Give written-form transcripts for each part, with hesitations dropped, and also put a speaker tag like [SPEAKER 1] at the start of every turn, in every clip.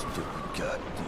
[SPEAKER 1] Stupid goddamn.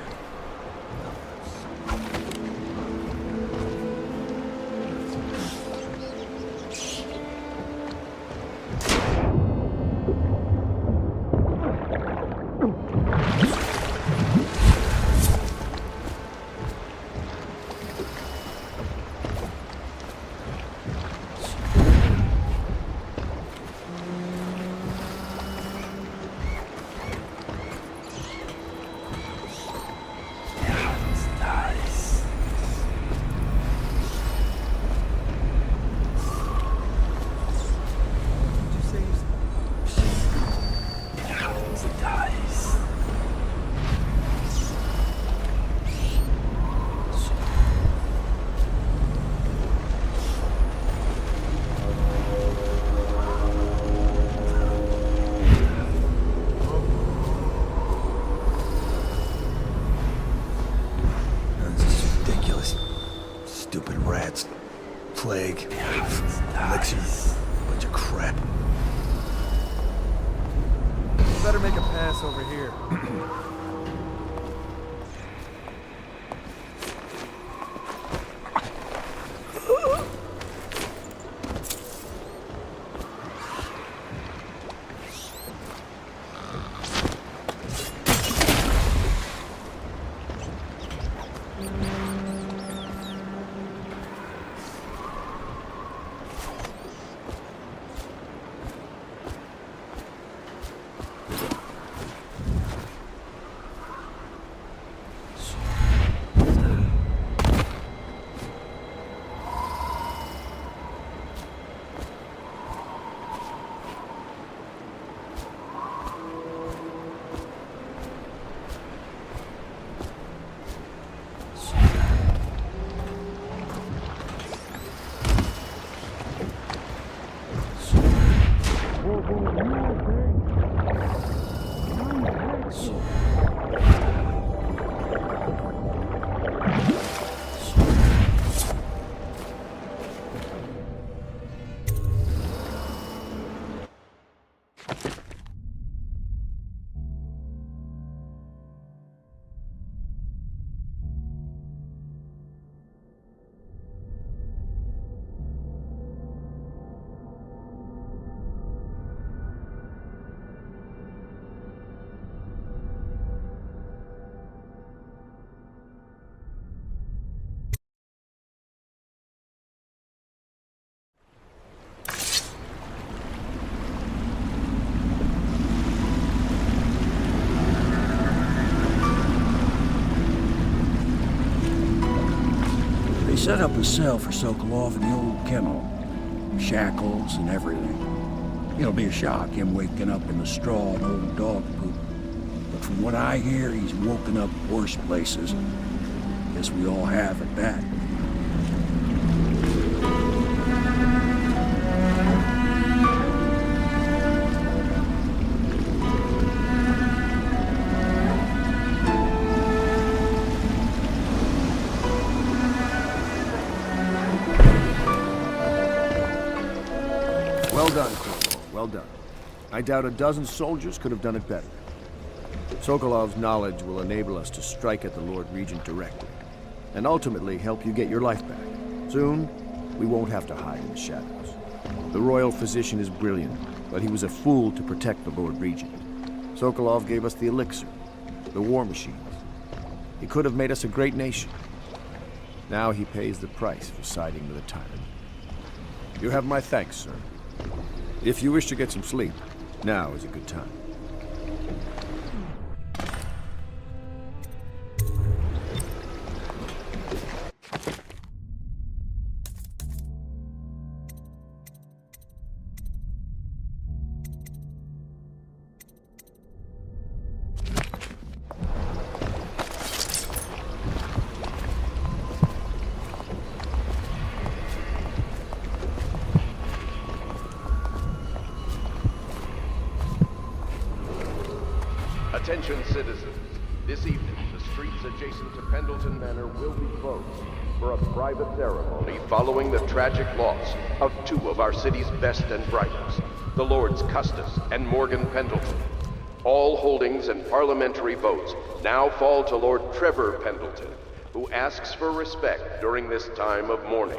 [SPEAKER 1] Stupid rats. Plague. Elixir. Bunch of crap.
[SPEAKER 2] Better make a pass over here.
[SPEAKER 3] They set up a cell for Sokolov in the old kennel. Shackles and everything. It'll be a shock, him waking up in the straw and old dog poop. But from what I hear, he's woken up worse places. Guess we all have at that.
[SPEAKER 4] Well done, Corporal. Well done. I doubt a dozen soldiers could have done it better. Sokolov's knowledge will enable us to strike at the Lord Regent directly, and ultimately help you get your life back. Soon, we won't have to hide in the shadows. The royal physician is brilliant, but he was a fool to protect the Lord Regent. Sokolov gave us the elixir, the war machines. He could have made us a great nation. Now he pays the price for siding with a tyrant. You have my thanks, sir. If you wish to get some sleep, now is a good time.
[SPEAKER 5] Attention citizens, this evening the streets adjacent to Pendleton Manor will be closed for a private ceremony following the tragic loss of two of our city's best and brightest, the Lords Custis and Morgan Pendleton. All holdings and parliamentary votes now fall to Lord Trevor Pendleton, who asks for respect during this time of mourning.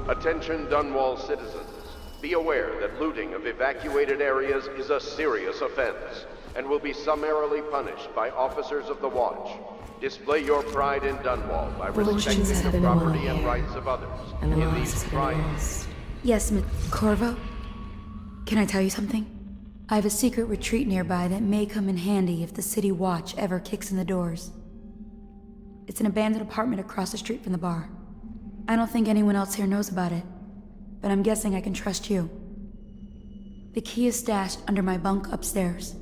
[SPEAKER 5] Attention Dunwall citizens. Be aware that looting of evacuated areas is a serious offense and will be summarily punished by officers of the Watch. Display your pride in Dunwall by respecting the property and rights of others in these trying...
[SPEAKER 6] Yes, Corvo? Can I tell you something? I have a secret retreat nearby that may come in handy if the City Watch ever kicks in the doors. It's an abandoned apartment across the street from the bar. I don't think anyone else here knows about it, but I'm guessing I can trust you. The key is stashed under my bunk upstairs.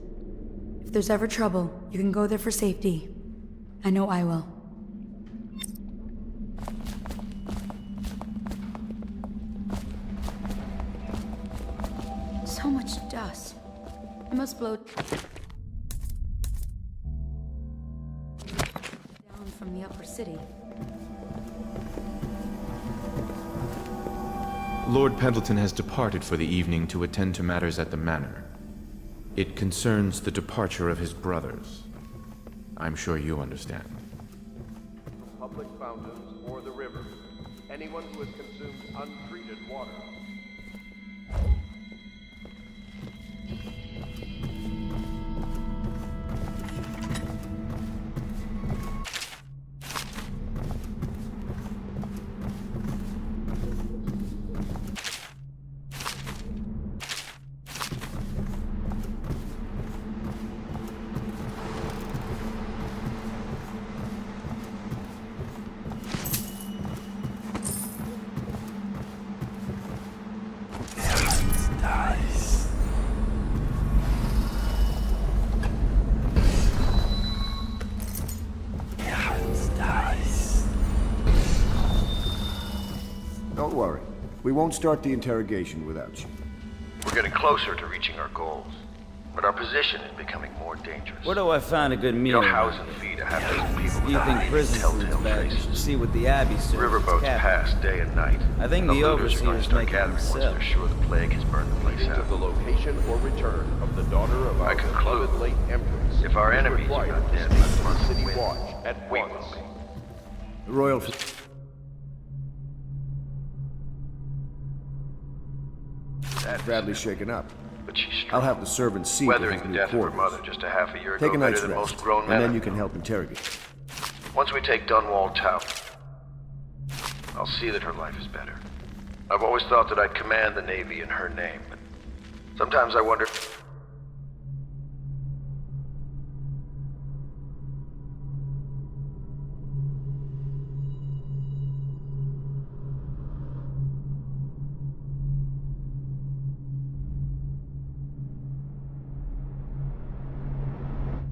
[SPEAKER 6] If there's ever trouble, you can go there for safety. I know I will. So much dust. It must blow down from the upper city.
[SPEAKER 7] Lord Pendleton has departed for the evening to attend to matters at the manor. It concerns the departure of his brothers. I'm sure you understand.
[SPEAKER 5] Public fountains or the river. Anyone who has consumed untreated water.
[SPEAKER 4] Don't worry. We won't start the interrogation without you.
[SPEAKER 8] We're getting closer to reaching our goals, but our position is becoming more dangerous.
[SPEAKER 9] Where do I find a good
[SPEAKER 8] You
[SPEAKER 9] meal?
[SPEAKER 8] don't house and feed a half dozen people
[SPEAKER 9] You
[SPEAKER 8] without
[SPEAKER 9] think prison food's
[SPEAKER 8] telltale
[SPEAKER 9] bad? You
[SPEAKER 8] traces.
[SPEAKER 9] should see what the Abbey serves.
[SPEAKER 8] Riverboats pass day and night.
[SPEAKER 9] I think
[SPEAKER 8] and
[SPEAKER 9] the
[SPEAKER 8] looters are going to
[SPEAKER 9] overseers
[SPEAKER 8] start
[SPEAKER 9] make it
[SPEAKER 8] gathering once
[SPEAKER 9] themselves.
[SPEAKER 8] they're sure the plague has burned the place
[SPEAKER 5] Leading to
[SPEAKER 8] out.
[SPEAKER 5] the location or return of the daughter of our
[SPEAKER 8] I conclude,
[SPEAKER 5] beloved late Empress.
[SPEAKER 8] if our
[SPEAKER 5] is
[SPEAKER 8] enemies are
[SPEAKER 5] required
[SPEAKER 8] not
[SPEAKER 5] to
[SPEAKER 8] dead
[SPEAKER 5] speak
[SPEAKER 8] by the
[SPEAKER 5] to
[SPEAKER 8] month
[SPEAKER 5] City
[SPEAKER 8] of winter,
[SPEAKER 5] Watch at
[SPEAKER 8] we
[SPEAKER 5] once.
[SPEAKER 8] will be.
[SPEAKER 4] The Royal... Bradley's shaken up.
[SPEAKER 8] But she's strong.
[SPEAKER 4] I'll have the servants see to
[SPEAKER 8] Weathering
[SPEAKER 4] his
[SPEAKER 8] the
[SPEAKER 4] new
[SPEAKER 8] death of her
[SPEAKER 4] quarters.
[SPEAKER 8] mother just a half a year
[SPEAKER 4] Take
[SPEAKER 8] ago
[SPEAKER 4] a
[SPEAKER 8] better
[SPEAKER 4] night's
[SPEAKER 8] than
[SPEAKER 4] rest,
[SPEAKER 8] most grown
[SPEAKER 4] and
[SPEAKER 8] men.
[SPEAKER 4] then you can help interrogate.
[SPEAKER 8] Once we take Dunwall Tower, I'll see that her life is better. I've always thought that I'd command the Navy in her name, but sometimes I wonder...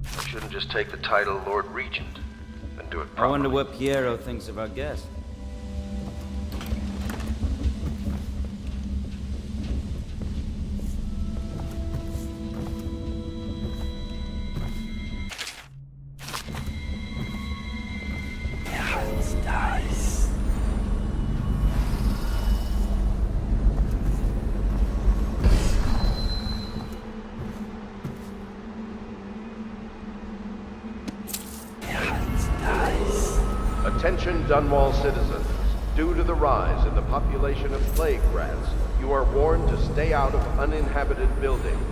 [SPEAKER 8] I shouldn't just take the title Lord Regent and do it
[SPEAKER 9] I
[SPEAKER 8] properly.
[SPEAKER 9] wonder what Piero thinks of our guest.
[SPEAKER 5] Attention Dunwall citizens. Due to the rise in the population of plague rats, you are warned to stay out of uninhabited buildings.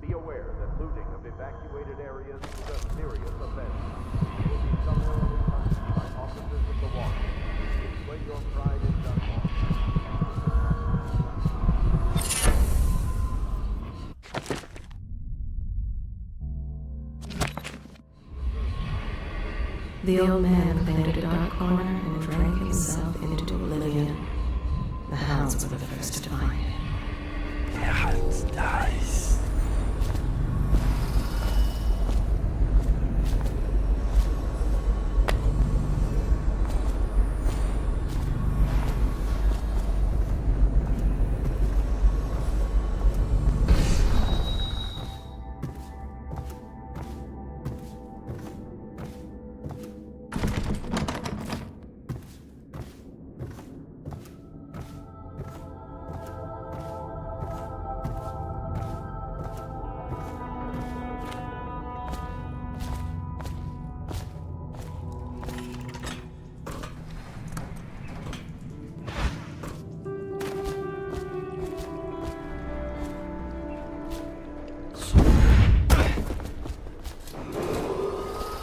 [SPEAKER 5] Be aware that looting of evacuated areas is a serious offense. You will be summarily punished by officers of the watch. Display your pride in Dunwall.
[SPEAKER 10] The old man planted a dark corner and drank himself into oblivion. The hounds were the first to find him.
[SPEAKER 1] Dies.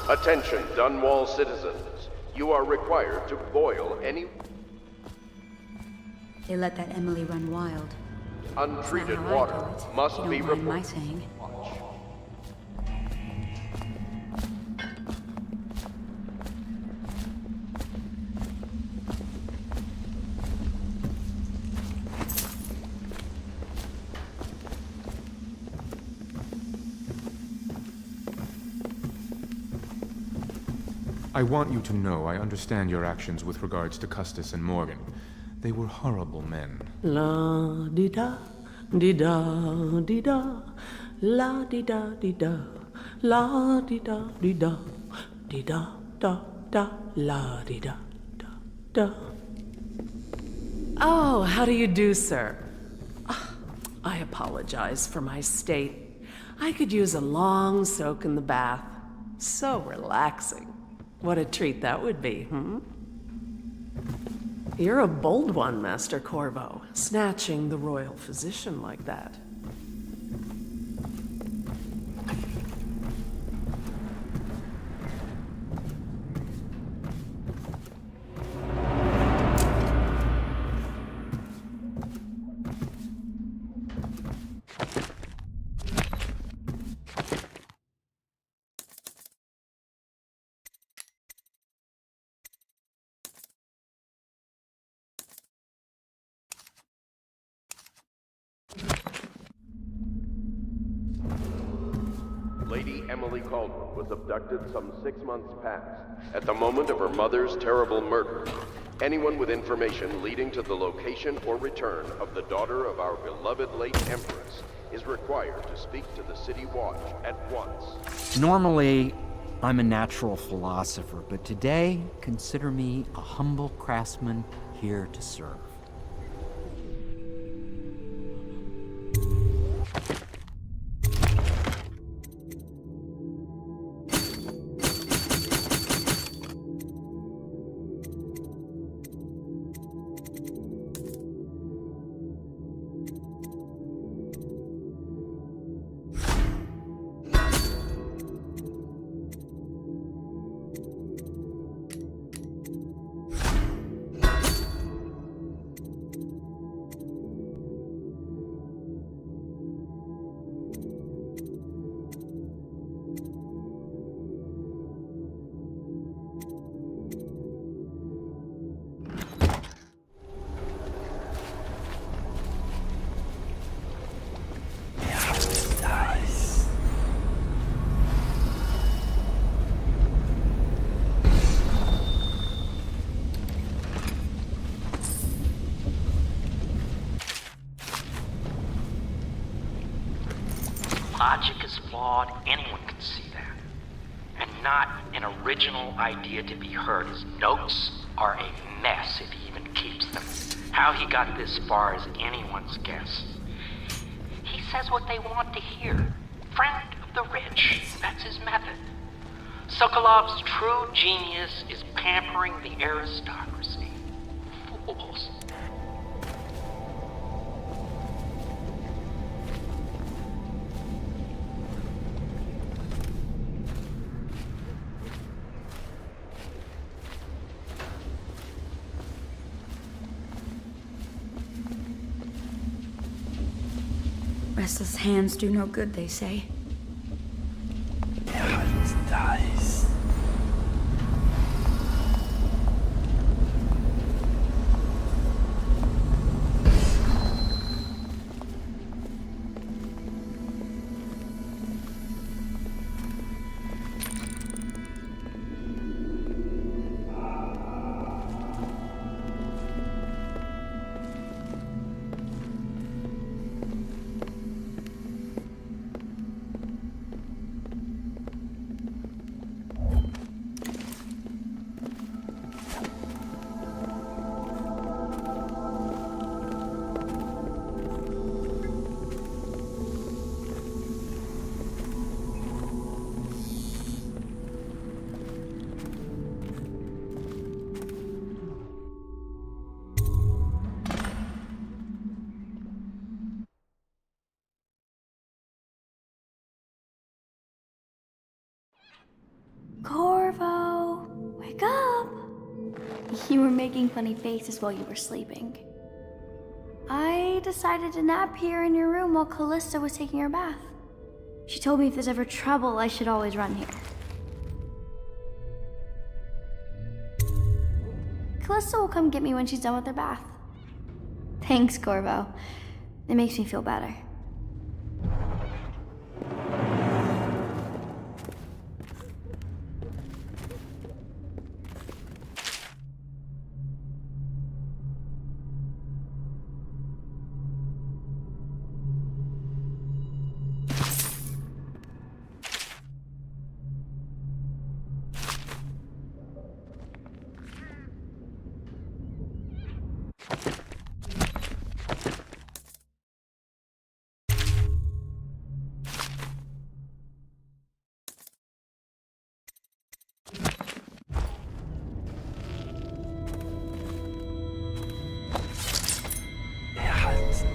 [SPEAKER 5] Attention, Dunwall citizens. You are required to boil any
[SPEAKER 6] They let that Emily run wild.
[SPEAKER 5] untreated
[SPEAKER 6] That's not how I
[SPEAKER 5] water
[SPEAKER 6] do it,
[SPEAKER 5] must
[SPEAKER 6] if you
[SPEAKER 5] be
[SPEAKER 6] don't mind my
[SPEAKER 5] reported.
[SPEAKER 6] saying.
[SPEAKER 7] I want you to know I understand your actions with regards to Custis and Morgan. They were horrible men.
[SPEAKER 11] La di da di da di da, la di da di da, la di da di da, di da da da, la di da da da. Oh, how do you do, sir? Ah, I apologize for my state. I could use a long soak in the bath. So relaxing. What a treat that would be, hmm? You're a bold one, Master Corvo, snatching the royal physician like that.
[SPEAKER 5] Lady Emily Caldwell was abducted some 6 months past. At the moment of her mother's terrible murder, anyone with information leading to the location or return of the daughter of our beloved late Empress is required to speak to the City Watch at once.
[SPEAKER 12] Normally, I'm a natural philosopher, but today, consider me a humble craftsman here to serve.
[SPEAKER 13] logic is flawed, anyone can see that. And not an original idea to be heard. His notes are a mess if he even keeps them. How he got this far is anyone's guess. He says what they want to hear. Friend of the rich, that's his method. Sokolov's true genius is pampering the aristocracy. Fools.
[SPEAKER 6] Restless hands do no good, they say.
[SPEAKER 1] Nice.
[SPEAKER 14] Corvo, wake up! You were making funny faces while you were sleeping. I decided to nap here in your room while Callista was taking her bath. She told me if there's ever trouble, I should always run here. Callista will come get me when she's done with her bath. Thanks, Corvo. It makes me feel better.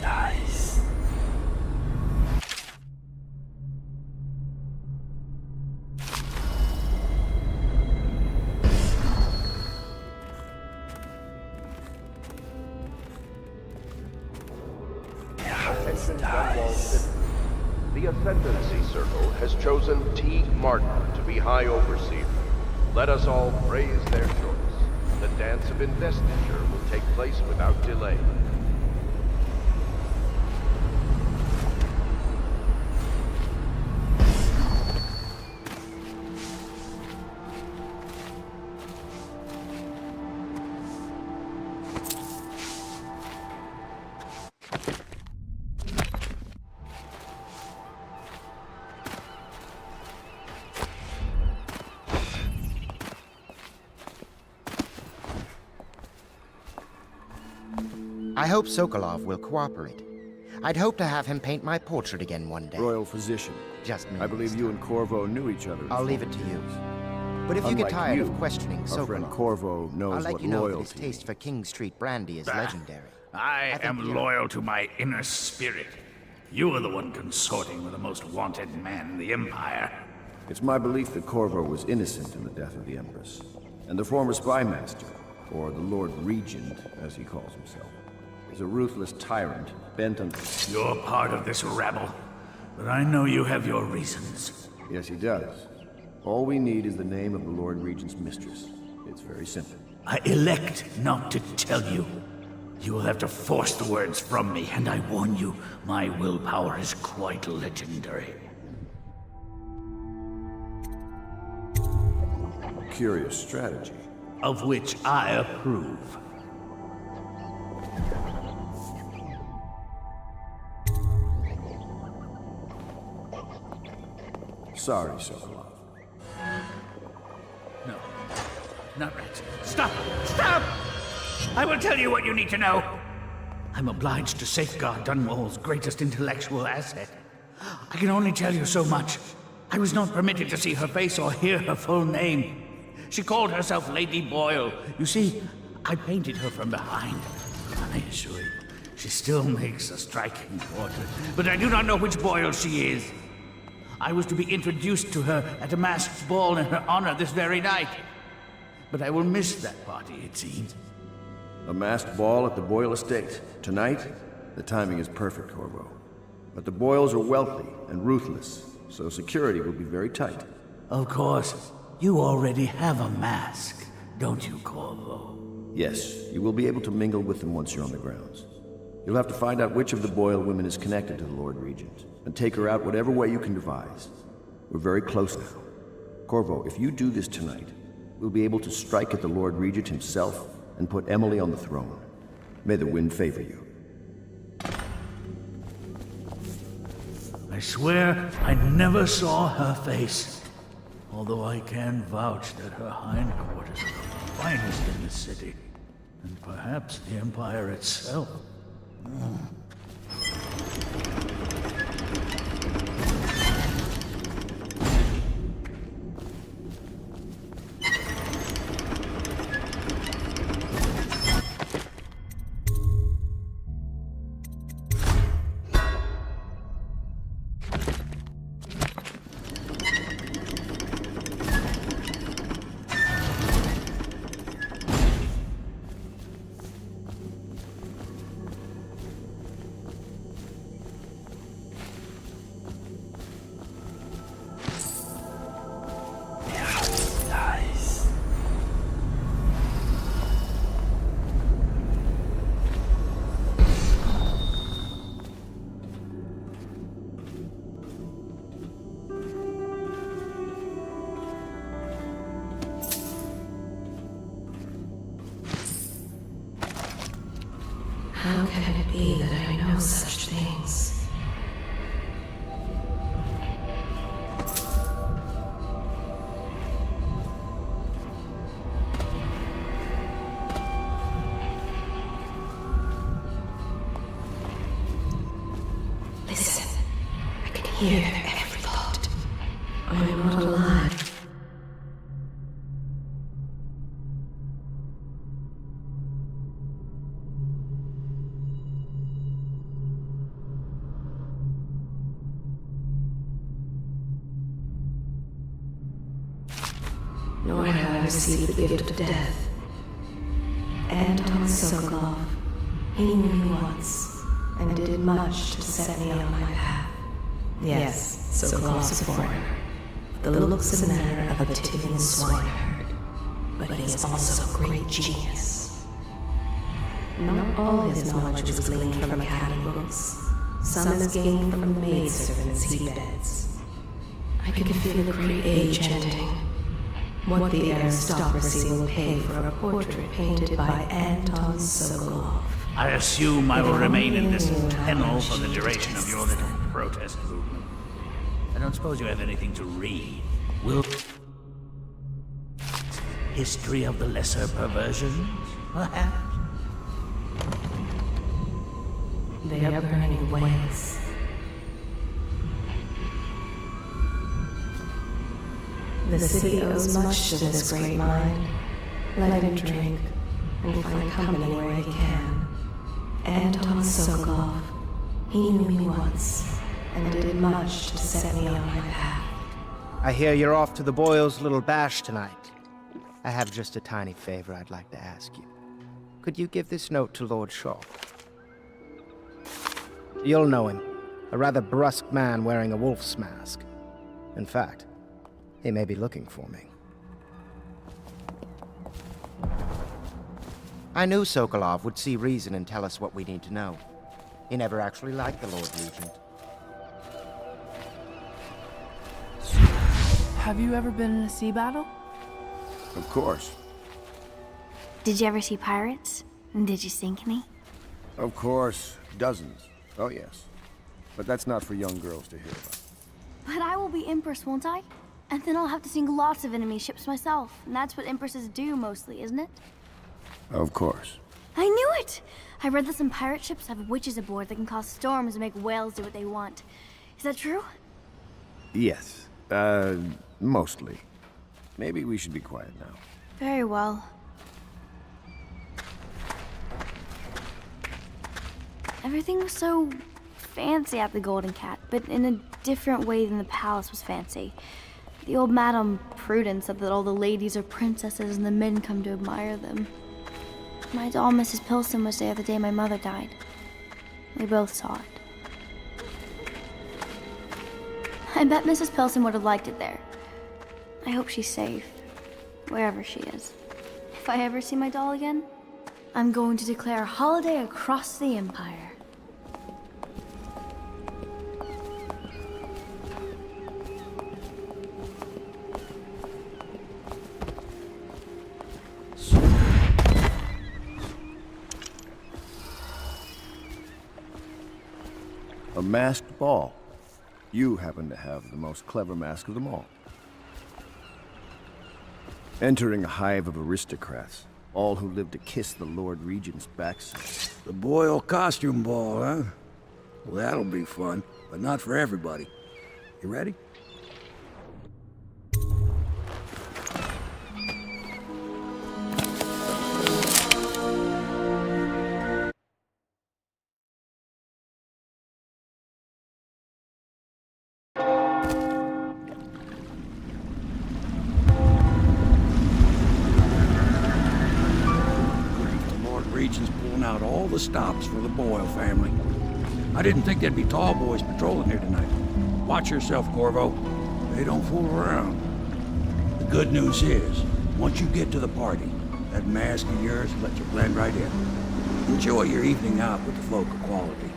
[SPEAKER 14] Nice.
[SPEAKER 5] Attention, Dunwall citizens. The Ascendancy Circle has chosen T. Martin to be High Overseer. Let us all praise their choice. The dance of investiture will take place without delay.
[SPEAKER 15] I hope Sokolov will cooperate. I'd hope to have him paint my portrait again one day.
[SPEAKER 4] Royal physician.
[SPEAKER 15] Just me.
[SPEAKER 4] I believe you and Corvo knew each other.
[SPEAKER 15] I'll leave it to you. But if you get tired of questioning
[SPEAKER 4] our friend
[SPEAKER 15] Sokolov,
[SPEAKER 4] Corvo knows
[SPEAKER 15] I'll let
[SPEAKER 4] what
[SPEAKER 15] you know that
[SPEAKER 4] loyalty
[SPEAKER 15] his taste for King Street brandy is legendary.
[SPEAKER 16] I
[SPEAKER 15] think
[SPEAKER 16] am loyal to my inner spirit. You are the one consorting with the most wanted man in the Empire.
[SPEAKER 4] It's my belief that Corvo was innocent in the death of the Empress, and the former spy master, or the Lord Regent, as he calls himself, is a ruthless tyrant bent on...
[SPEAKER 16] You're part of this rabble, but I know you have your reasons.
[SPEAKER 4] Yes, he does. All we need is the name of the Lord Regent's mistress. It's very simple.
[SPEAKER 16] I elect not to tell you. You will have to force the words from me, and I warn you, my willpower is quite legendary.
[SPEAKER 4] Curious strategy.
[SPEAKER 16] Of which I approve.
[SPEAKER 4] sorry, Sokolov.
[SPEAKER 16] No. Not right. Stop! Stop! I will tell you what you need to know. I'm obliged to safeguard Dunwall's greatest intellectual asset. I can only tell you so much. I was not permitted to see her face or hear her full name. She called herself Lady Boyle. You see, I painted her from behind. I assure you, she still makes a striking portrait, but I do not know which Boyle she is. I was to be introduced to her at a masked ball in her honor this very night. But I will miss that party, it seems.
[SPEAKER 4] A masked ball at the Boyle estate. Tonight? The timing is perfect, Corvo. But the Boyles are wealthy and ruthless, so security will be very tight.
[SPEAKER 16] Of course. You already have a mask, don't you, Corvo?
[SPEAKER 4] Yes, you will be able to mingle with them once you're on the grounds. You'll have to find out which of the Boyle women is connected to the Lord Regent, and take her out whatever way you can devise. We're very close now. Corvo, if you do this tonight, we'll be able to strike at the Lord Regent himself and put Emily on the throne. May the wind favor you.
[SPEAKER 16] I swear I never saw her face. Although I can vouch that her hindquarters are the finest in the city, and perhaps the Empire itself.
[SPEAKER 10] How can it be that I know such things? Listen, I can hear their every thought. I am not alive. Nor have I received the gift of death. Anton Sokolov, he knew me once, and did much to set me on my path. Yes, Sokolov's a foreigner, the looks and manner of a Tivian swineherd, but he is also a great genius. Not all his knowledge was gleaned from academy books. Some is gained from maidservants' seabeds. I can feel a great age ending. What the aristocracy will pay for a portrait painted by Anton Sokolov.
[SPEAKER 16] I assume I will remain in this kennel for the duration of your little protest movement. I don't suppose you have anything to read. Will... History of the Lesser Perversions, perhaps?
[SPEAKER 10] They are burning ways. The city owes much to this great mind. Let him drink, and find company where he can. Anton Sokolov, he knew me once, and did much to set me on my path.
[SPEAKER 15] I hear you're off to the Boyles' little bash tonight. I have just a tiny favor I'd like to ask you. Could you give this note to Lord Shaw? You'll know him. A rather brusque man wearing a wolf's mask. In fact, he may be looking for me. I knew Sokolov would see reason and tell us what we need to know. He never actually liked the Lord Regent.
[SPEAKER 17] Have you ever been in a sea battle?
[SPEAKER 4] Of course.
[SPEAKER 14] Did you ever see pirates? Did you sink any?
[SPEAKER 4] Of course. Dozens. Oh, yes. But that's not for young girls to hear about.
[SPEAKER 14] But I will be Empress, won't I? And then I'll have to sink lots of enemy ships myself. And that's what Empresses do mostly, isn't it?
[SPEAKER 4] Of course.
[SPEAKER 14] I knew it! I read that some pirate ships have witches aboard that can cause storms and make whales do what they want. Is that true?
[SPEAKER 4] Yes. Mostly. Maybe we should be quiet now.
[SPEAKER 14] Very well. Everything was so fancy at the Golden Cat, but in a different way than the palace was fancy. The old Madame Prudence said that all the ladies are princesses and the men come to admire them. My doll, Mrs. Pilson, was there the day my mother died. We both saw it. I bet Mrs. Pilson would have liked it there. I hope she's safe, wherever she is. If I ever see my doll again, I'm going to declare a holiday across the Empire.
[SPEAKER 4] A masked ball. You happen to have the most clever mask of them all. Entering a hive of aristocrats, all who live to kiss the Lord Regent's backside.
[SPEAKER 3] The Boyle costume ball, huh? Well, that'll be fun, but not for everybody. You ready? Regent's pulling out all the stops for the Boyle family. I didn't think there'd be tall boys patrolling here tonight. Watch yourself, Corvo. They don't fool around. The good news is, once you get to the party, that mask of yours will let you blend right in. Enjoy your evening out with the folk of quality.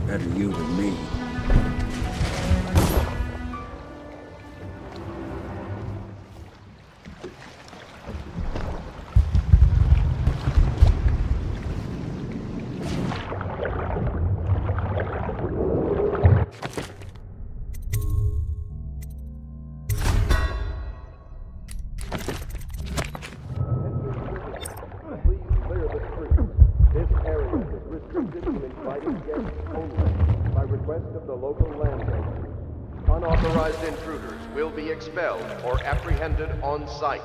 [SPEAKER 3] Better you than me.
[SPEAKER 5] Unauthorized intruders will be expelled or apprehended on sight.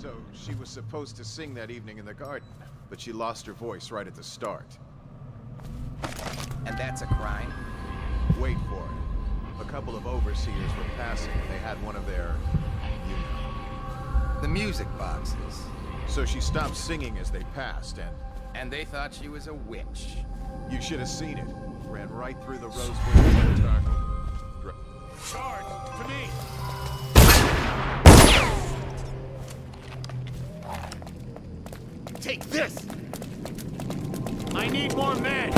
[SPEAKER 18] So she was supposed to sing that evening in the garden, but she lost her voice right at the start.
[SPEAKER 19] And that's a crime?
[SPEAKER 18] Wait for it. A couple of overseers were passing, and they had one of their, you know.
[SPEAKER 19] The music boxes.
[SPEAKER 18] So she stopped singing as they passed, and...
[SPEAKER 19] And they thought she was a witch.
[SPEAKER 18] You should have seen it. Ran right through the rose bush of the tackle.
[SPEAKER 16] Charge! To me!
[SPEAKER 18] Take this!
[SPEAKER 16] I need more men!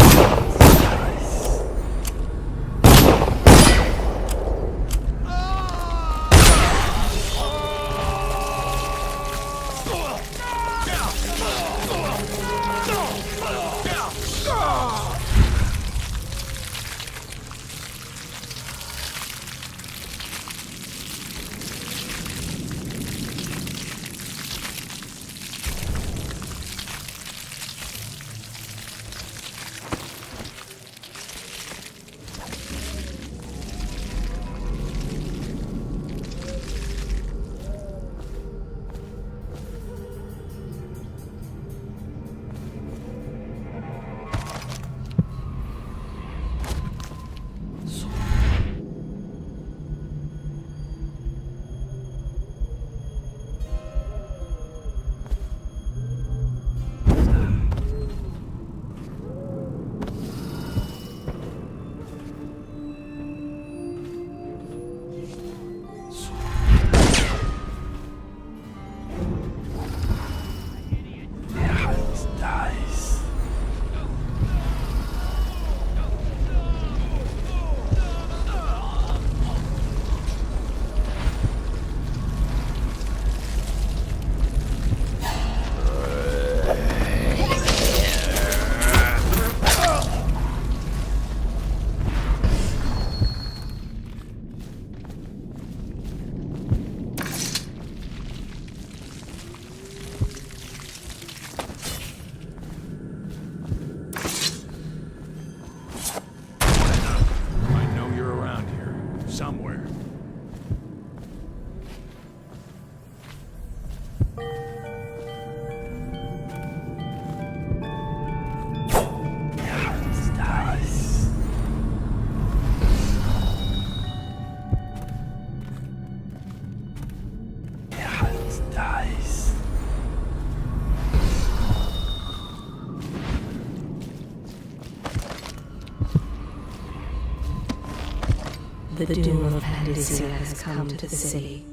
[SPEAKER 10] The doom of Pandacia has come to the city.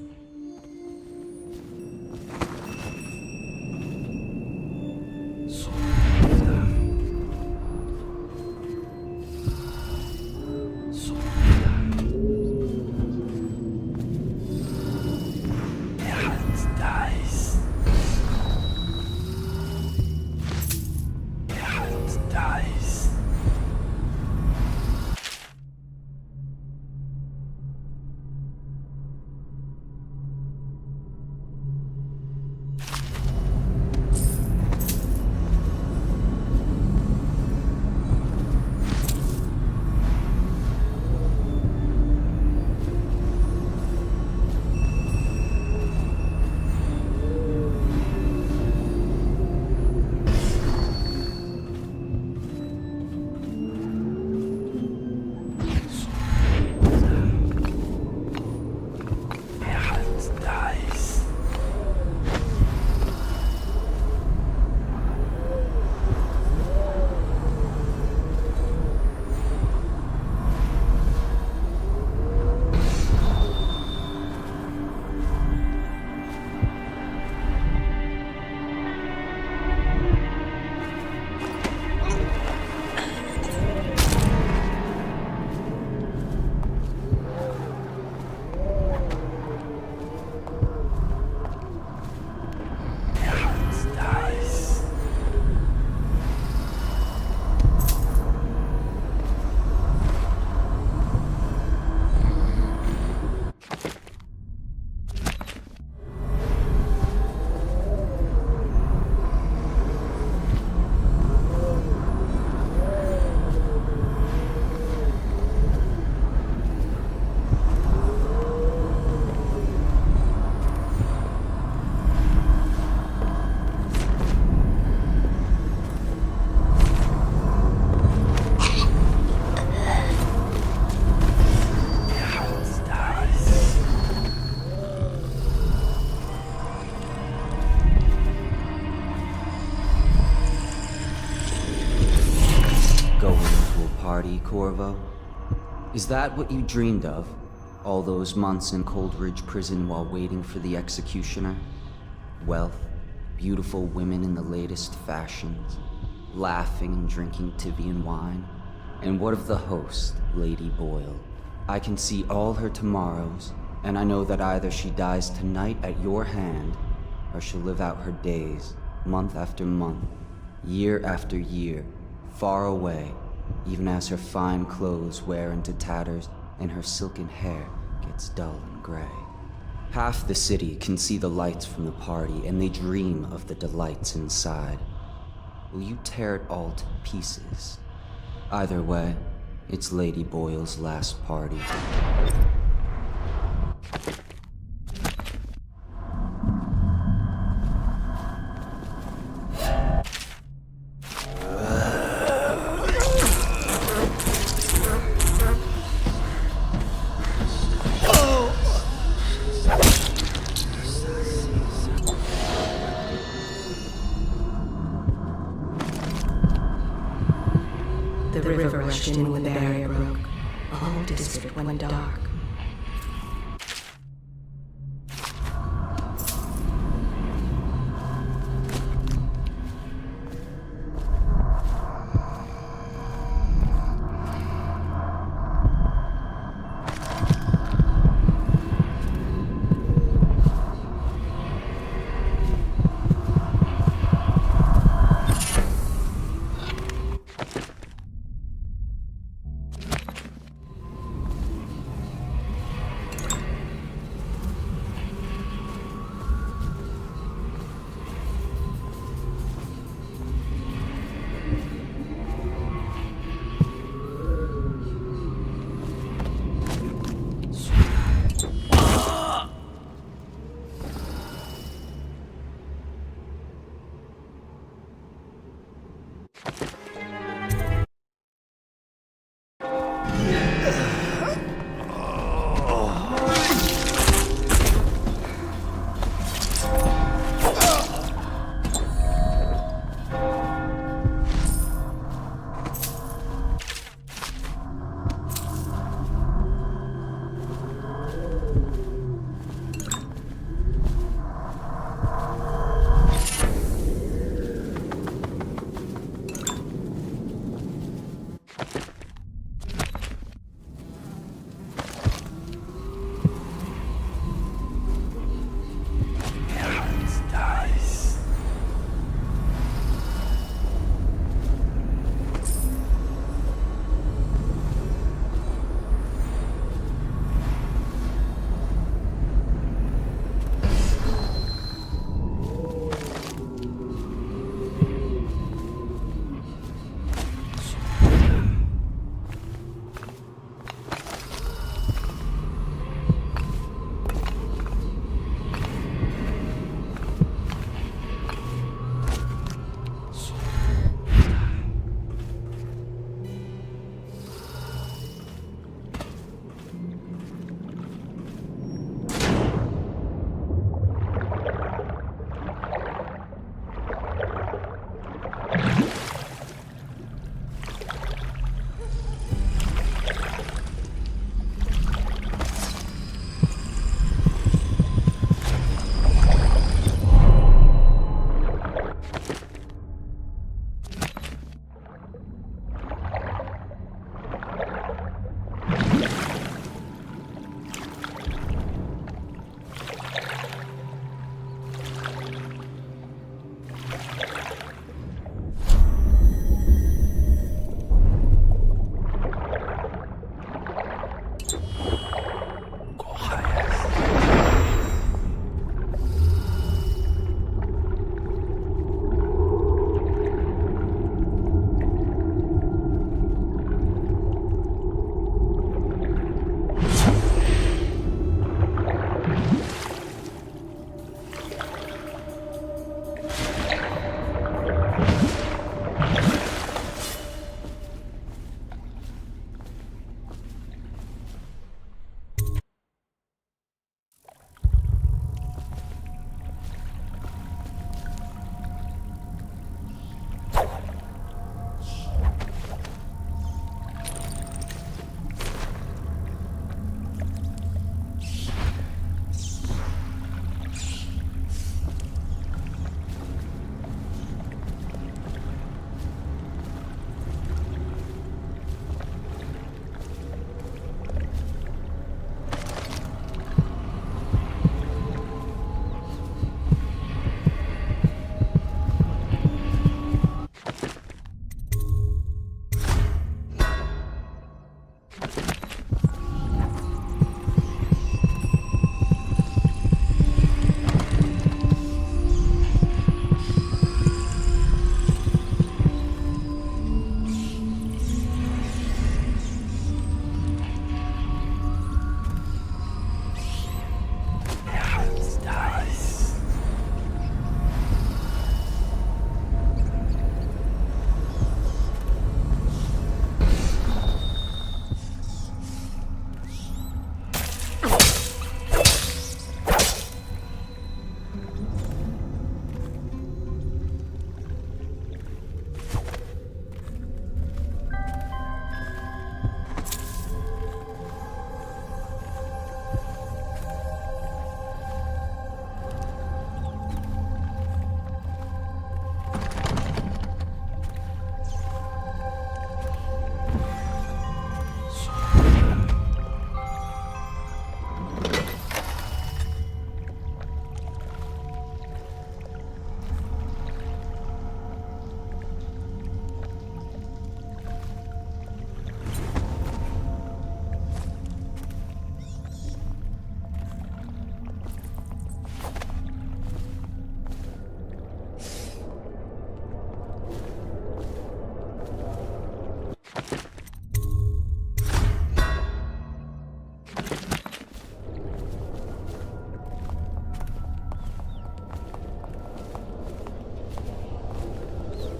[SPEAKER 20] Corvo? Is that what you dreamed of? All those months in Coldridge Prison while waiting for the executioner? Wealth, beautiful women in the latest fashions, laughing and drinking Tibian wine? And what of the host, Lady Boyle? I can see all her tomorrows, and I know that either she dies tonight at your hand, or she'll live out her days, month after month, year after year, far away, even as her fine clothes wear into tatters and her silken hair gets dull and gray. Half the city can see the lights from the party, and they dream of the delights inside. Will you tear it all to pieces? Either way, it's Lady Boyle's last party.
[SPEAKER 10] The river rushed in when the barrier broke. The whole district went dark.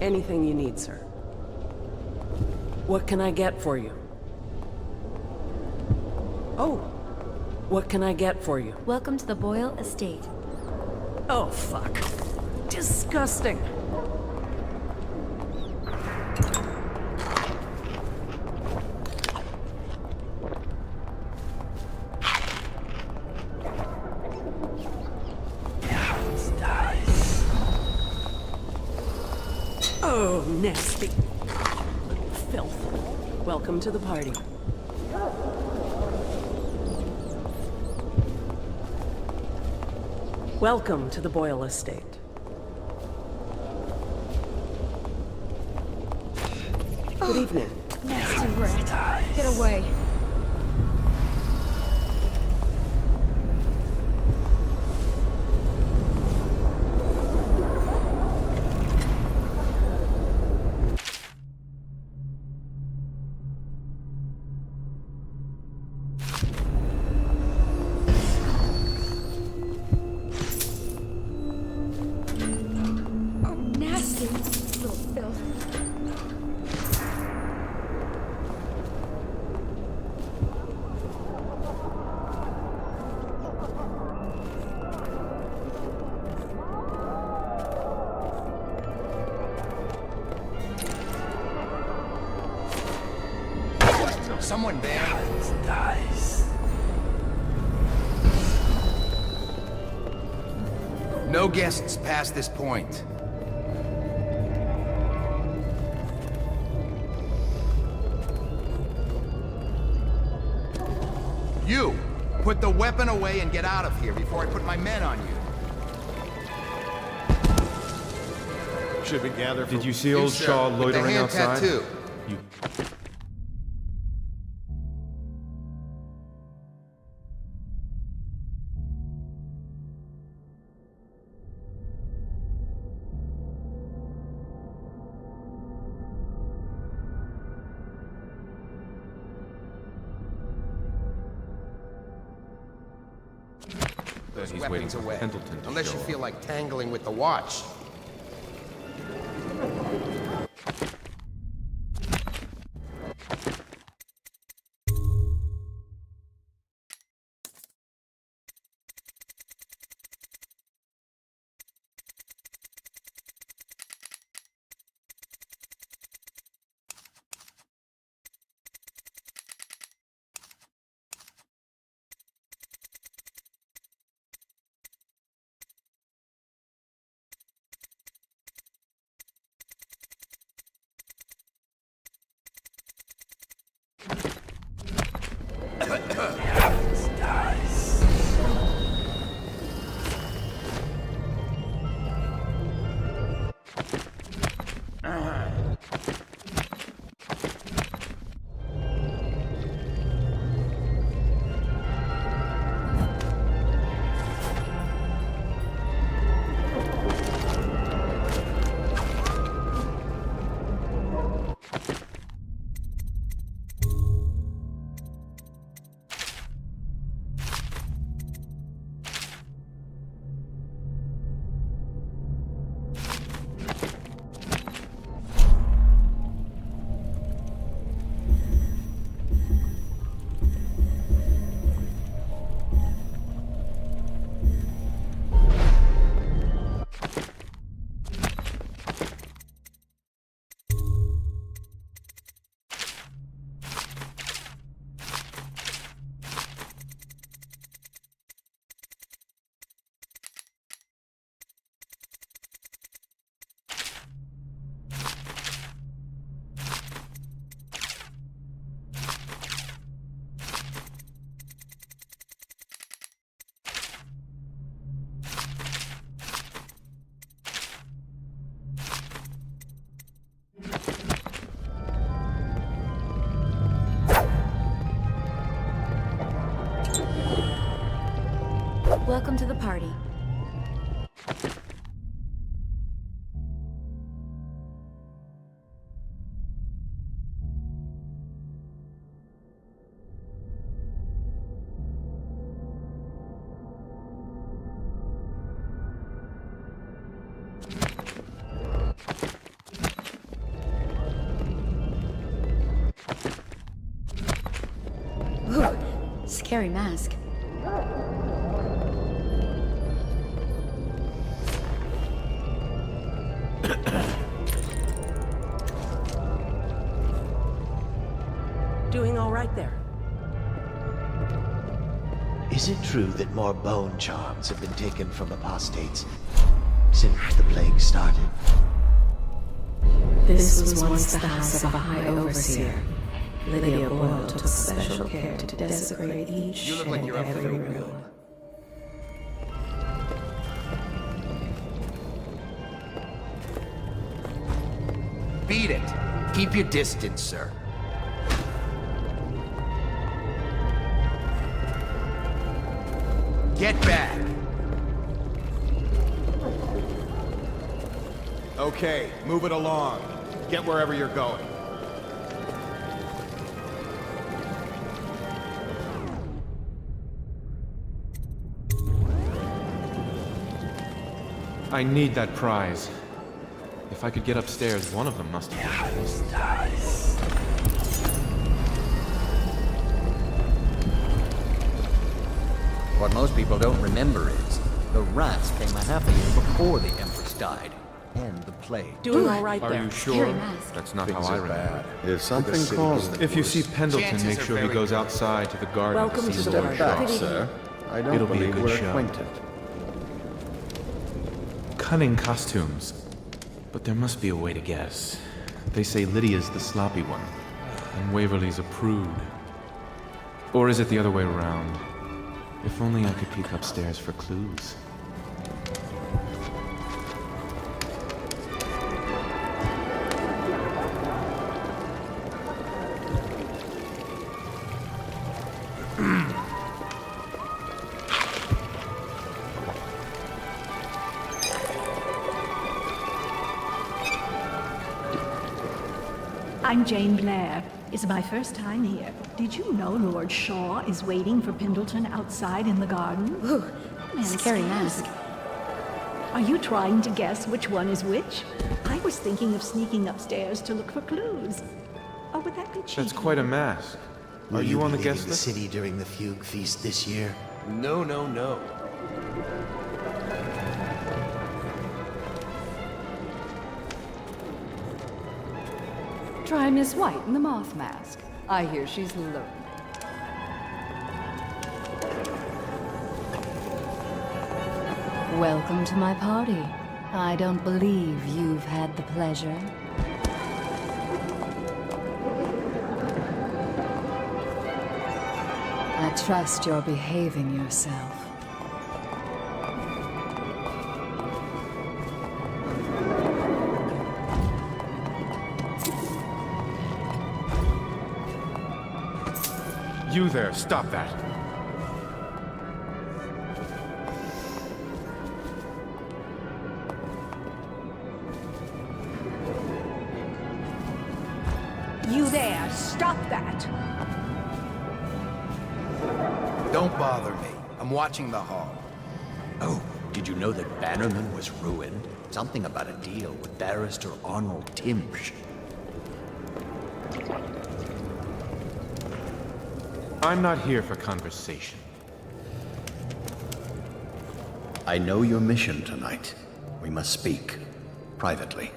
[SPEAKER 11] Anything you need, sir. What can I get for you? Oh, what can I get for you?
[SPEAKER 6] Welcome to the Boyle Estate.
[SPEAKER 11] Oh, fuck. Disgusting. Oh, nasty. Filth. Welcome to the party. Welcome to the Boyle Estate. Good evening.
[SPEAKER 6] Nasty rat. Get away.
[SPEAKER 19] Someone there.
[SPEAKER 1] Nice.
[SPEAKER 19] No guests past this point. You! Put the weapon away and get out of here before I put my men on you.
[SPEAKER 18] Should we gather for...
[SPEAKER 7] Did you see old
[SPEAKER 19] sir,
[SPEAKER 7] Shaw
[SPEAKER 19] with the
[SPEAKER 7] loitering
[SPEAKER 19] hand
[SPEAKER 7] outside?
[SPEAKER 19] tattoo.
[SPEAKER 7] You...
[SPEAKER 19] Those
[SPEAKER 7] He's
[SPEAKER 19] weapons
[SPEAKER 7] waiting for
[SPEAKER 19] away.
[SPEAKER 7] Pendleton to
[SPEAKER 19] Unless
[SPEAKER 7] show
[SPEAKER 19] you
[SPEAKER 7] up.
[SPEAKER 19] feel like tangling with the watch.
[SPEAKER 6] Welcome to the party. scary mask.
[SPEAKER 11] Doing all right there.
[SPEAKER 21] Is it true that more bone charms have been taken from apostates since the plague started?
[SPEAKER 10] This was once the house of a high overseer. Lydia Boyle took special care to desecrate each and every room.
[SPEAKER 19] Beat it. Keep your distance, sir. Get back. Okay, move it along. Get wherever you're going.
[SPEAKER 7] I need that prize. If I could get upstairs, one of them must have been.
[SPEAKER 21] Nice.
[SPEAKER 22] What most people don't remember is the rats came a half a year before the Empress died. And the plague.
[SPEAKER 11] Doing all right
[SPEAKER 7] Are
[SPEAKER 11] there.
[SPEAKER 7] you sure? That's not how I remember.
[SPEAKER 4] If something calls,
[SPEAKER 7] If you see Pendleton, make sure he goes outside to the garden
[SPEAKER 11] Welcome
[SPEAKER 7] to
[SPEAKER 11] to
[SPEAKER 7] see
[SPEAKER 11] the
[SPEAKER 7] the
[SPEAKER 11] garden.
[SPEAKER 7] show.
[SPEAKER 4] back, sir. I don't
[SPEAKER 7] It'll be a
[SPEAKER 4] believe
[SPEAKER 7] good
[SPEAKER 4] we're
[SPEAKER 7] show.
[SPEAKER 4] acquainted.
[SPEAKER 7] Cunning costumes. But there must be a way to guess. They say Lydia's the sloppy one, and Waverly's a prude. Or is it the other way around? If only I could peek upstairs for clues.
[SPEAKER 23] I'm Jane Blair. It's my first time here. Did you know Lord Shaw is waiting for Pendleton outside in the garden?
[SPEAKER 6] Ooh, scary mask.
[SPEAKER 23] Are you trying to guess which one is which? I was thinking of sneaking upstairs to look for clues. Or would that be cheeky?
[SPEAKER 7] That's quite a mask.
[SPEAKER 21] Will
[SPEAKER 7] Are you on the
[SPEAKER 21] be
[SPEAKER 7] guest
[SPEAKER 21] leaving
[SPEAKER 7] list?
[SPEAKER 21] the city during the Fugue Feast this year?
[SPEAKER 19] No, no, no.
[SPEAKER 24] Try Miss White in the moth mask. I hear she's learned. Welcome to my party. I don't believe you've had the pleasure. I trust you're behaving yourself.
[SPEAKER 7] You there, stop that.
[SPEAKER 23] You there! Stop that!
[SPEAKER 19] Don't bother me. I'm watching the hall.
[SPEAKER 21] Oh, did you know that Bannerman was ruined? Something about a deal with Barrister Arnold Timsh.
[SPEAKER 7] I'm not here for conversation.
[SPEAKER 21] I know your mission tonight. We must speak. Privately.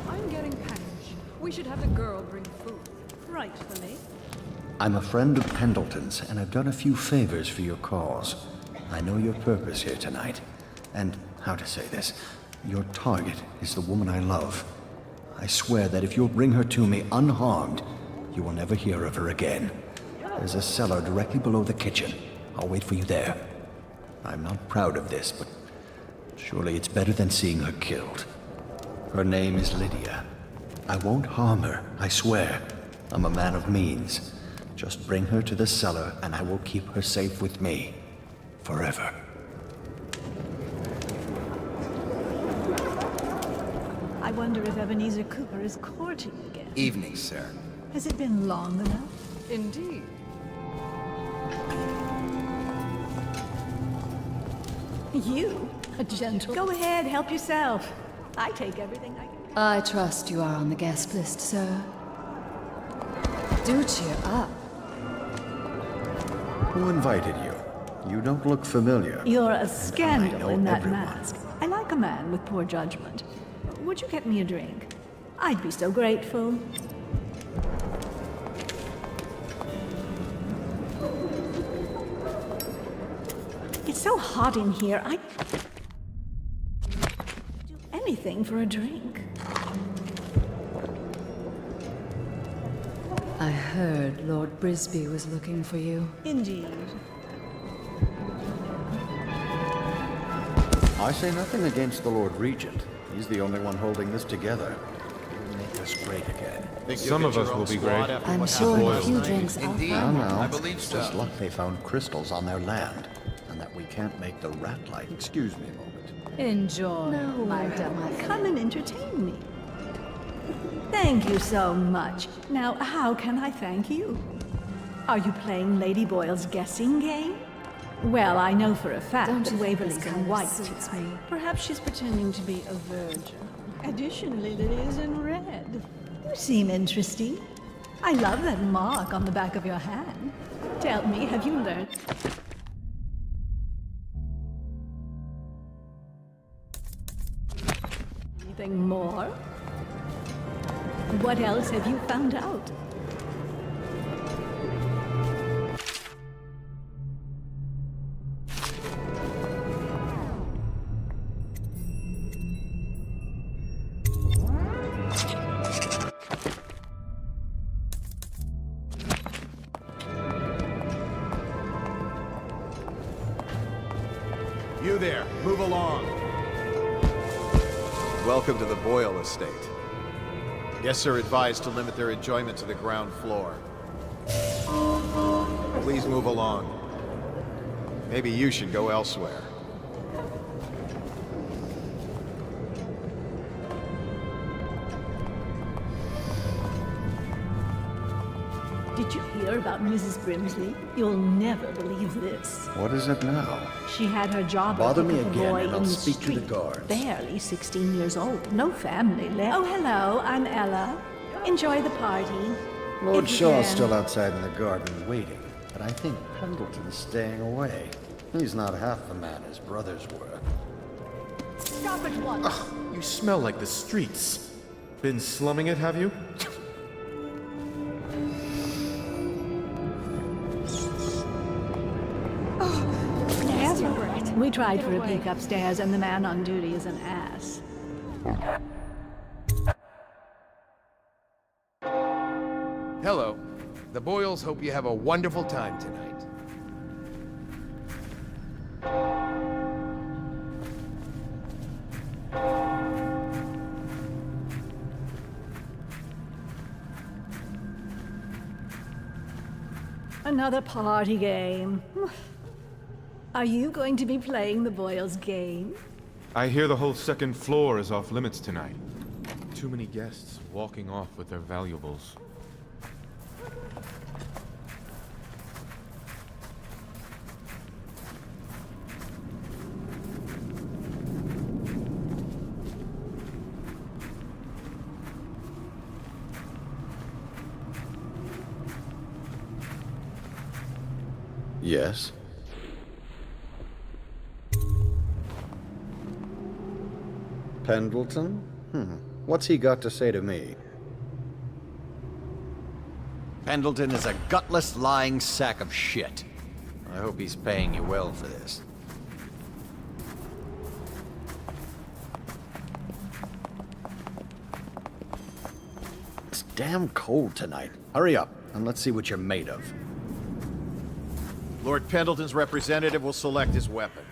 [SPEAKER 17] I'm getting packaged. We should have the girl bring food.
[SPEAKER 23] Rightfully.
[SPEAKER 21] I'm a friend of Pendleton's, and I've done a few favors for your cause. I know your purpose here tonight, and how to say this, your target is the woman I love. I swear that if you'll bring her to me unharmed, you will never hear of her again. There's a cellar directly below the kitchen. I'll wait for you there. I'm not proud of this, but surely it's better than seeing her killed. Her name is Lydia. I won't harm her, I swear. I'm a man of means. Just bring her to the cellar, and I will keep her safe with me. Forever.
[SPEAKER 23] I wonder if Ebenezer Cooper is courting again.
[SPEAKER 19] Evening, sir.
[SPEAKER 23] Has it been long enough?
[SPEAKER 17] Indeed.
[SPEAKER 23] You? A gentle. Go ahead, help yourself. I take everything I can.
[SPEAKER 24] I trust you are on the guest list, sir. Do cheer up.
[SPEAKER 21] Who invited you? You don't look familiar.
[SPEAKER 23] You're a
[SPEAKER 21] And
[SPEAKER 23] scandal
[SPEAKER 21] I know
[SPEAKER 23] in that
[SPEAKER 21] everyone.
[SPEAKER 23] mask. I like a man with poor judgment. Would you get me a drink? I'd be so grateful. It's so hot in here, I'd do anything for a drink.
[SPEAKER 24] I heard Lord Brisby was looking for you.
[SPEAKER 23] Indeed.
[SPEAKER 21] I say nothing against the Lord Regent. He's the only one holding this together. He'll make us great again.
[SPEAKER 7] Some of us will be great.
[SPEAKER 24] I'm sure in a few drinks I'll
[SPEAKER 19] Indeed.
[SPEAKER 21] No,
[SPEAKER 24] find
[SPEAKER 21] no.
[SPEAKER 24] out.
[SPEAKER 19] I believe so.
[SPEAKER 21] Just luck they found crystals on their land, and that we can't make the rat light. Excuse me a moment.
[SPEAKER 24] Enjoy,
[SPEAKER 23] No,
[SPEAKER 24] my dear.
[SPEAKER 23] come and entertain me. Thank you so much. Now, how can I thank you? Are you playing Lady Boyle's guessing game? Well, I know for a fact
[SPEAKER 24] Don't
[SPEAKER 23] that
[SPEAKER 24] you think
[SPEAKER 23] Waverly's
[SPEAKER 24] this
[SPEAKER 23] in
[SPEAKER 24] kind of
[SPEAKER 23] white
[SPEAKER 24] suits
[SPEAKER 23] tonight.
[SPEAKER 24] me?
[SPEAKER 23] Perhaps she's pretending to be a virgin. Additionally, Lily's in red. You seem interesting. I love that mark on the back of your hand. Tell me, have you learned? Anything more? What else have you found out?
[SPEAKER 18] You there, move along. Welcome to the Boyle estate. Guests are advised to limit their enjoyment to the ground floor. Please move along. Maybe you should go elsewhere.
[SPEAKER 23] Did you hear about Mrs. Brimsley? You'll never believe this.
[SPEAKER 21] What is it now?
[SPEAKER 23] She had her job
[SPEAKER 21] Bother
[SPEAKER 23] at
[SPEAKER 21] me
[SPEAKER 23] a
[SPEAKER 21] again,
[SPEAKER 23] boy
[SPEAKER 21] and I'll
[SPEAKER 23] in the
[SPEAKER 21] speak to the
[SPEAKER 23] street,
[SPEAKER 21] guards.
[SPEAKER 23] barely 16 years old, no family left. Oh, hello, I'm Ella. Enjoy the party.
[SPEAKER 21] Lord
[SPEAKER 23] If you
[SPEAKER 21] Shaw's
[SPEAKER 23] can.
[SPEAKER 21] still outside in the garden waiting, but I think Pendleton's staying away. He's not half the man his brothers were.
[SPEAKER 23] Stop at once.
[SPEAKER 7] You smell like the streets. Been slumming it, have you?
[SPEAKER 23] We tried for a peek upstairs, and the man on duty is an ass.
[SPEAKER 19] Hello. The Boyles hope you have a wonderful time tonight.
[SPEAKER 23] Another party game. Are you going to be playing the Boyles game?
[SPEAKER 7] I hear the whole second floor is off limits tonight. Too many guests walking off with their valuables.
[SPEAKER 21] Yes? Pendleton? What's he got to say to me?
[SPEAKER 22] Pendleton is a gutless, lying sack of shit. I hope he's paying you well for this.
[SPEAKER 21] It's damn cold tonight. Hurry up, and let's see what you're made of.
[SPEAKER 18] Lord Pendleton's representative will select his weapon.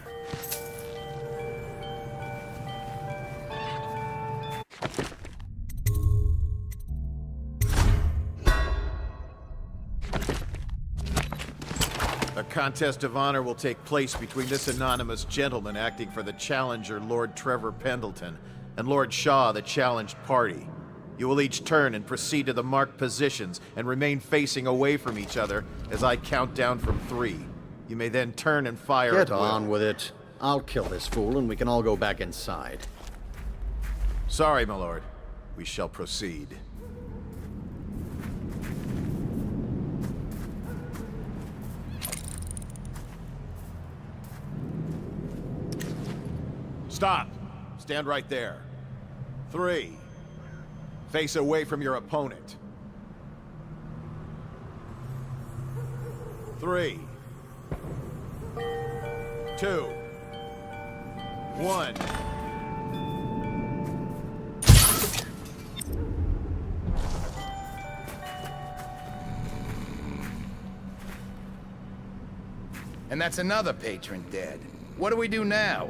[SPEAKER 18] A contest of honor will take place between this anonymous gentleman acting for the challenger, Lord Trevor Pendleton, and Lord Shaw, the challenged party. You will each turn and proceed to the marked positions and remain facing away from each other as I count down from 3. You may then turn and fire at
[SPEAKER 21] Get
[SPEAKER 18] will.
[SPEAKER 21] on with it.
[SPEAKER 22] I'll kill this fool and we can all go back inside.
[SPEAKER 18] Sorry, my lord. We shall proceed. Stop! Stand right there. 3. Face away from your opponent. 3, 2, 1.
[SPEAKER 19] And that's another patron dead. What do we do now?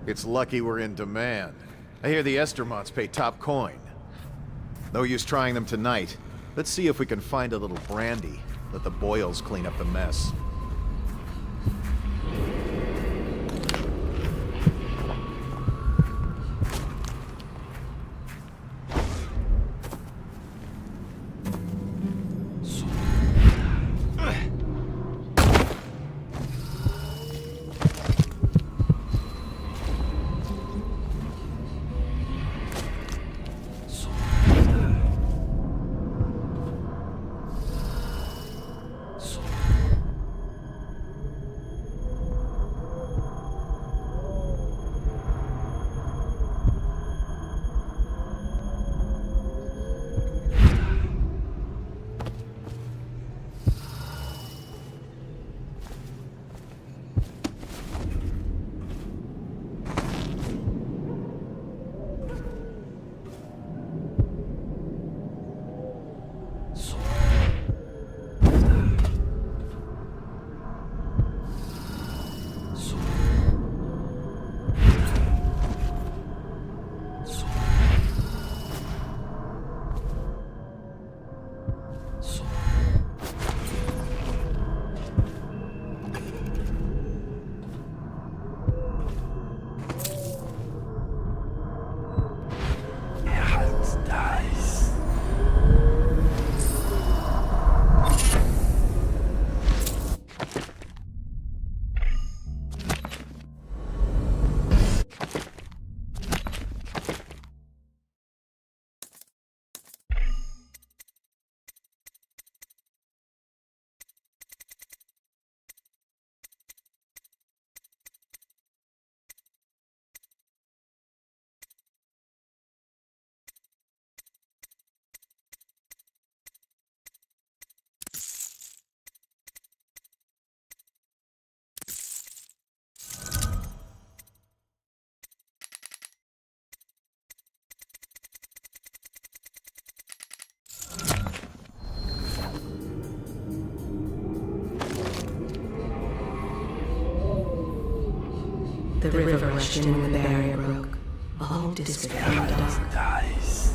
[SPEAKER 18] It's lucky we're in demand. I hear the Estermonts pay top coin. No use trying them tonight. Let's see if we can find a little brandy. Let the boils clean up the mess.
[SPEAKER 10] The river rushed in when the barrier broke. A whole district burned dark.
[SPEAKER 1] Dies.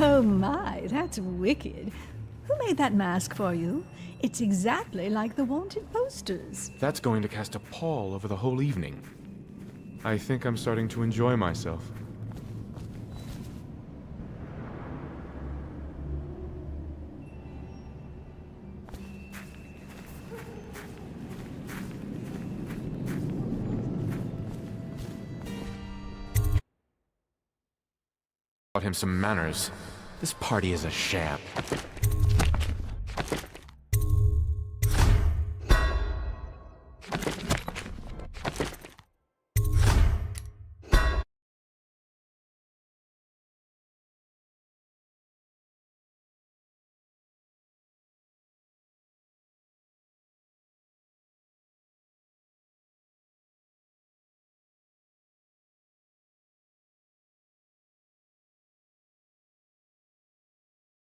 [SPEAKER 23] Oh my, that's wicked. Who made that mask for you? It's exactly like the wanted posters.
[SPEAKER 7] That's going to cast a pall over the whole evening. I think I'm starting to enjoy myself. Taught him some manners. This party is a sham.